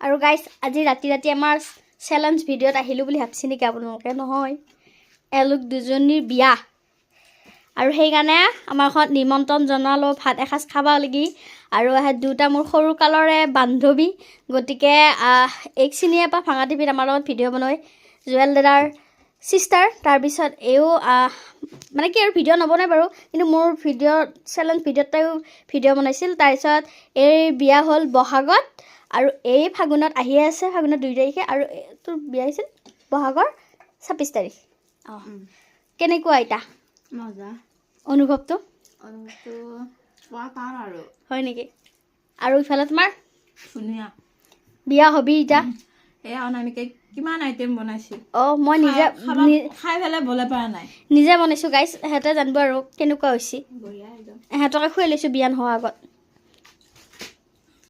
আৰু গাইজ আজি ৰাতি ৰাতি আমাৰ চেলেঞ্জ ভিডিঅ'ত আহিলোঁ বুলি ভাবছি নেকি আপোনালোকে নহয় এওঁলোক দুজনীৰ বিয়া আৰু সেইকাৰণে আমাৰ ঘৰত নিমন্ত্ৰণ জনালোঁ ভাত এসাঁজ খাব লাগি আৰু দুটা মোৰ সৰু কালৰে বান্ধৱী গতিকে এক চিনিয়ে পৰা ভাঙা টিভিত আমাৰ লগত ভিডিঅ' বনায় জুৱেল দাদাৰ চিষ্টাৰ তাৰপিছত এও মানে কি আৰু ভিডিঅ' নবনায় বাৰু কিন্তু মোৰ চেলেঞ্জ ভিডিঅ'ত তাইও ভিডিঅ' বনাইছিল তাৰপিছত এই বিয়া হ'ল বহাগত আৰু এই ফাগুনত আহি আছে ফাগুনৰ 2 তাৰিখে আৰু তোৰ বিয়া আহিছিল বহাগৰ 26 তাৰিখ কেনেকুৱা এটা মজা অনুভৱটো তাৰ আৰু হয় নেকি আৰু ইফালে তোমাৰ ধুনীয়া বিয়া হবি এতিয়া এয়া অনামিকে কিমান আইটেম বনাইছে মই নিজে খাই পেলাই বলে পৰা নাই নিজে বনাইছোঁ গাইছ সিহঁতে জানিব আৰু কেনেকুৱা হৈছে বঢ়িয়া একদম সিহঁতকে খুৱাই লৈছোঁ বিয়া নোহোৱাৰ আগত